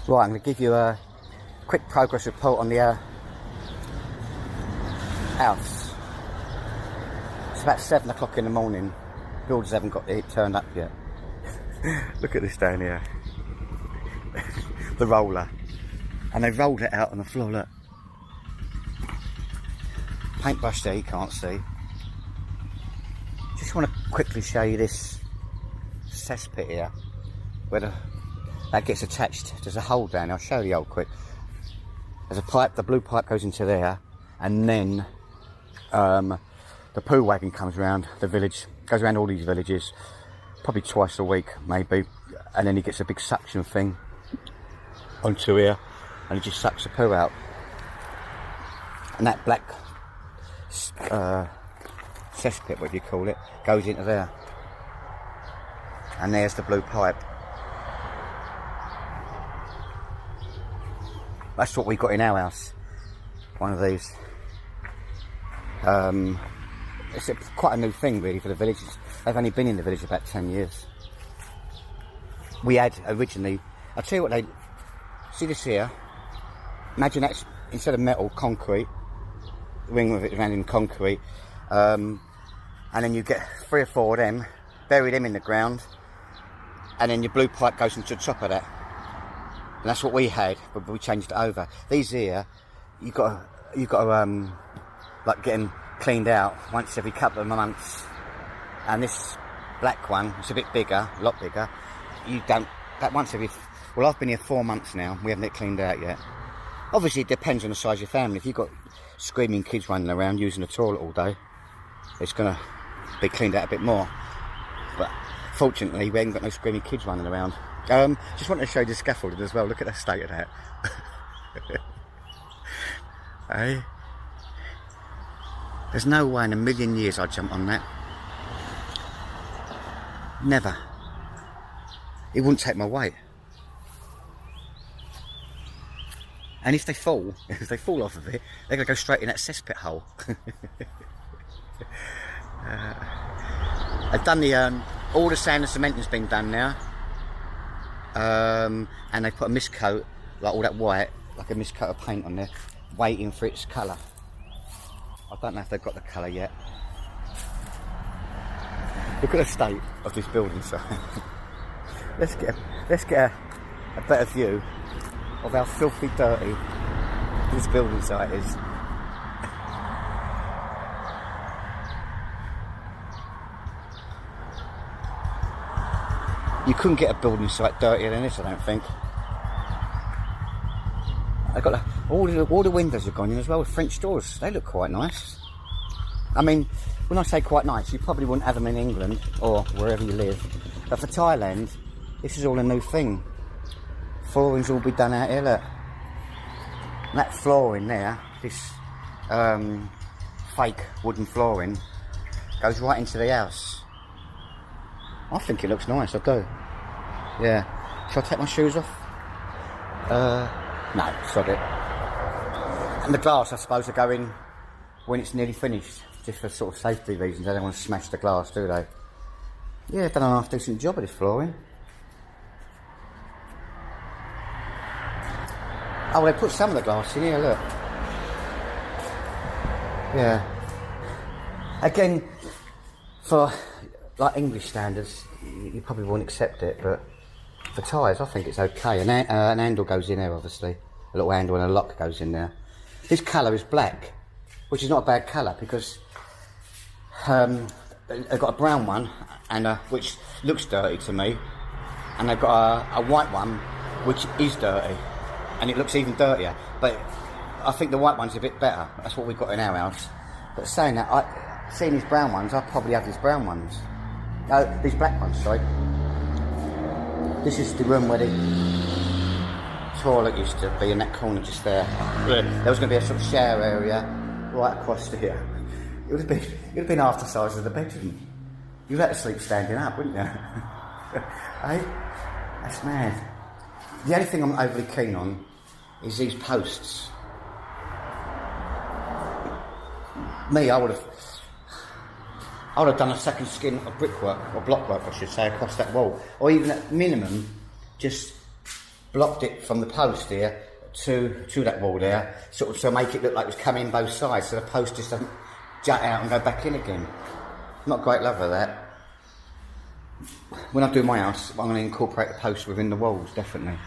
Right, I'm going to give you a quick progress report on the house. It's about 7 o'clock in the morning. Builders haven't got it turned up yet. Look at this down here. The roller. And they rolled it out on the floor, look. Paintbrush there, you can't see. Just want to quickly show you this cesspit here, where that gets attached. There's a hole down there. I'll show you hole quick. There's a pipe, the blue pipe goes into there, and then the poo wagon comes around the village, goes around all these villages, probably twice a week, maybe, and then he gets a big suction thing onto here, and it just sucks the poo out. And that black cesspit, what do you call it, goes into there. And there's the blue pipe. That's what we got in our house. One of these. It's quite a new thing really for the villages. They've only been in the village about 10 years. We had originally, I'll tell you what they, see this here? Imagine that's, instead of metal, concrete. Ring with it around in concrete. And then you get 3 or 4 of them, bury them in the ground, and then your blue pipe goes into the top of that. And that's what we had, but we changed it over. These here, you've got to like get them cleaned out once every couple of months. And this black one, it's a bit bigger, a lot bigger. You don't, that once every, well, I've been here 4 months now, we haven't had it cleaned out yet. Obviously it depends on the size of your family. If you've got screaming kids running around using the toilet all day, it's gonna be cleaned out a bit more. But fortunately we haven't got no screaming kids running around. Just wanted to show you the scaffolding as well. Look at the state of that. Hey, there's no way in a million years I'd jump on that. Never. It wouldn't take my weight. And if they fall off of it, they're going to go straight in that cesspit hole. I've done the, all the sand and cementing's been done now. And they put a mist coat, like all that white, like a mist coat of paint on there, waiting for its colour. I don't know if they've got the colour yet. Look at the state of this building site. let's get a better view of how filthy dirty this building site is. You couldn't get a building site dirtier than this, I don't think. I got all the windows have gone in as well with French doors. They look quite nice. I mean, when I say quite nice, you probably wouldn't have them in England or wherever you live. But for Thailand, this is all a new thing. Flooring's all be done out here, look. And that flooring there, this fake wooden flooring, goes right into the house. I think it looks nice, I do. Yeah. Shall I take my shoes off? No, sod it. And the glass, I suppose, will go in when it's nearly finished, just for sort of safety reasons. They don't want to smash the glass, do they? Yeah, they've done a half decent job of this flooring. Oh, they put some of the glass in here, look. Yeah. Again, for like English standards, you probably won't accept it, but for Thais, I think it's okay. An handle goes in there, obviously. A little handle and a lock goes in there. This colour is black, which is not a bad colour because they've got a brown one, and which looks dirty to me, and they've got a white one, which is dirty, and it looks even dirtier. But I think the white one's a bit better. That's what we've got in our house. But saying that, seeing these brown ones, I'll probably have these brown ones. No, these black ones, sorry. This is the room where the toilet used to be, in that corner just there. There was going to be a sort of shower area right across to here. It would have been half the size of the bedroom. You'd have to sleep standing up, wouldn't you? Hey? That's mad. The only thing I'm overly keen on is these posts. Me, I would have done a second skin of brickwork, or blockwork I should say, across that wall. Or even at minimum, just blocked it from the post here to that wall there, sort of to make it look like it was coming both sides, so the post just doesn't jut out and go back in again. Not a great love of that. When I do my house, I'm going to incorporate the post within the walls, definitely.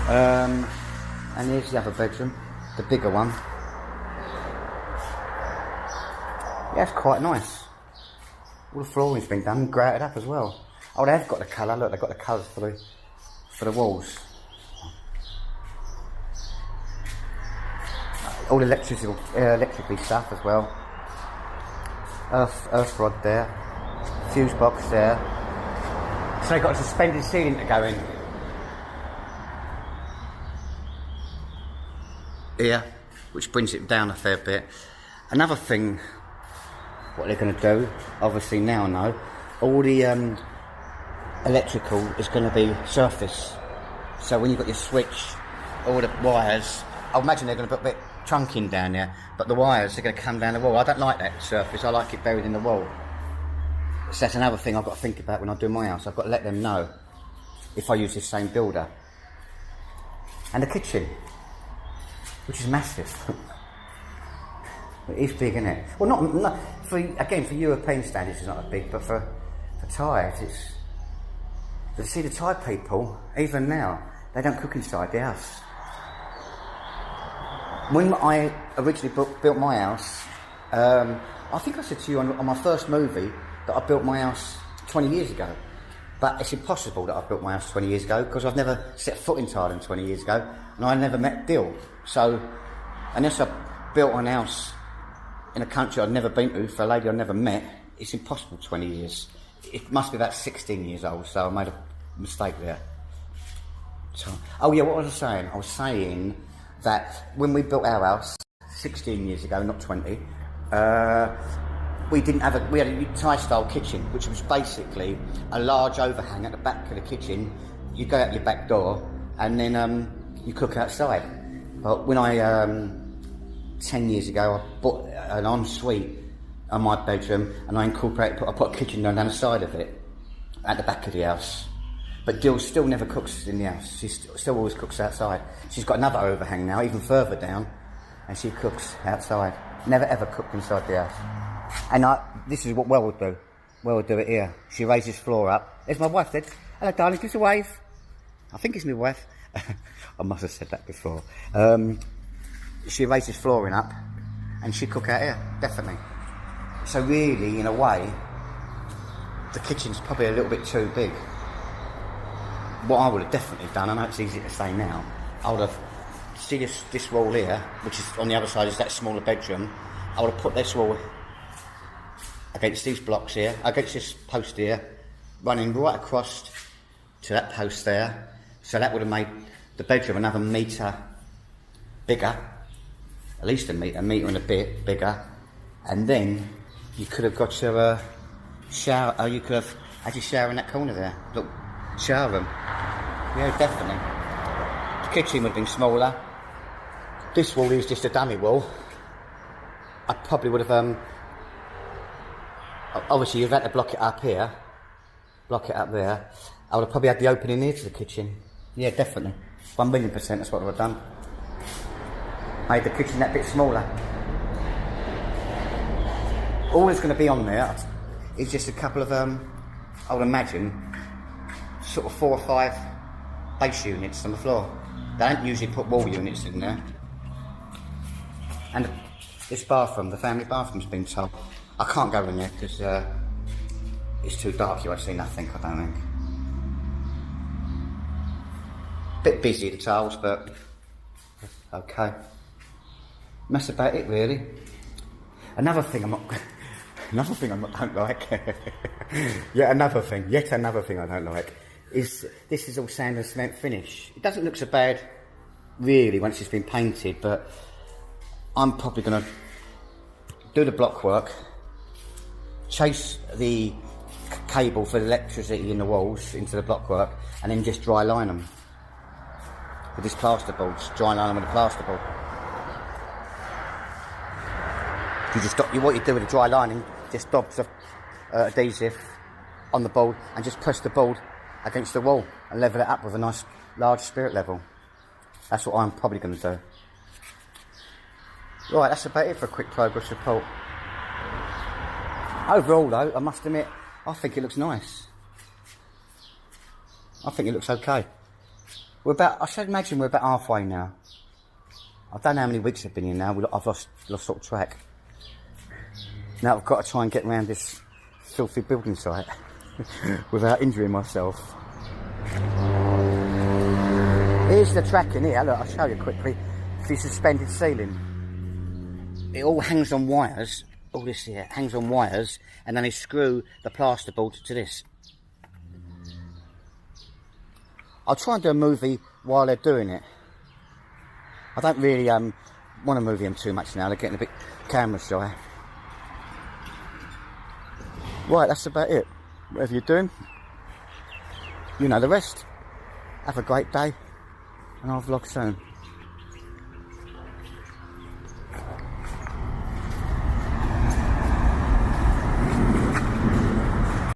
And here's the other bedroom, the bigger one. Yeah, it's quite nice. All the flooring's been done and grouted up as well. Oh, they've got the colour, look, they've got the colours for the walls. All electrically stuff as well. Earth rod there, fuse box there. So they've got a suspended ceiling to go in. Here, which brings it down a fair bit. Another thing, what they're going to do, obviously now I know, all the electrical is going to be surface. So when you've got your switch, all the wires, I imagine they're going to put a bit trunking down there, but the wires are going to come down the wall. I don't like that surface, I like it buried in the wall. So that's another thing I've got to think about when I do my house. I've got to let them know if I use this same builder. And the kitchen, which is massive. It is big, isn't it? Well, not for European standards it's not that big, but for Thai, it's... See, the Thai people, even now, they don't cook inside the house. When I originally built my house, I think I said to you on my first movie that I built my house 20 years ago. But it's impossible that I built my house 20 years ago because I've never set foot in Thailand 20 years ago and I never met Dill. So, unless I built an house in a country I'd never been to for a lady I'd never met, it's impossible 20 years. It must be about 16 years old, so I made a mistake there. So, oh yeah, what was I saying? I was saying that when we built our house 16 years ago, not 20, we had a Thai style kitchen, which was basically a large overhang at the back of the kitchen. You go out your back door and then you cook outside. But when I 10 years ago I bought an ensuite on my bedroom and I put a kitchen down the side of it at the back of the house. But Jill still never cooks in the house. She still always cooks outside. She's got another overhang now, even further down, and she cooks outside. Never ever cooked inside the house. And this is what Well would do. Well would do it here. She raises floor up. There's my wife, Dad. Hello, darling, give us a wave. I think it's my wife. I must have said that before. She raises flooring up, and she cook out here, definitely. So really, in a way, the kitchen's probably a little bit too big. What I would have definitely done, I know it's easy to say now, I would have, see this wall here, which is on the other side is that smaller bedroom, I would have put this wall against these blocks here, against this post here, running right across to that post there, so that would have made the bedroom another metre bigger, at least a metre and a bit bigger, and then you could have got your shower, or you could have had your shower in that corner there, look, shower room. Yeah, definitely. The kitchen would have been smaller. This wall is just a dummy wall. I probably would have, obviously you've had to block it up here, block it up there. I would have probably had the opening here to the kitchen. Yeah, definitely. 1,000,000% that's what I would have done. Made the kitchen that bit smaller. All that's going to be on there is just a couple of, I would imagine, sort of 4 or 5 base units on the floor. They don't usually put wall units in there. And this bathroom, the family bathroom's been told. I can't go in there because it's too dark, you won't see nothing, I don't think. Bit busy at the tiles, but okay. And that's about it really. Another thing I don't like. Yet another thing I don't like is this is all sand and cement finish. It doesn't look so bad really once it's been painted, but I'm probably going to do the block work, chase the cable for the electricity in the walls into the block work, and then just dry line them with this plasterboard. Just dry line them with the plasterboard. What you do with the dry lining, just dobs of adhesive on the board and just press the board against the wall and level it up with a nice large spirit level. That's what I'm probably going to do. Right, that's about it for a quick progress report. Overall though, I must admit, I think it looks nice. I think it looks okay. I should imagine we're about halfway now. I don't know how many weeks I've been here now. I've lost sort of track. Now I've got to try and get around this filthy building site without injuring myself. Here's the track in here. Look, I'll show you quickly. The suspended ceiling. It all hangs on wires. All this here hangs on wires, and then they screw the plasterboard to this. I'll try and do a movie while they're doing it. I don't really want to movie them too much now. They're getting a bit camera shy. Right, that's about it. Whatever you're doing, you know the rest. Have a great day, and I'll vlog soon.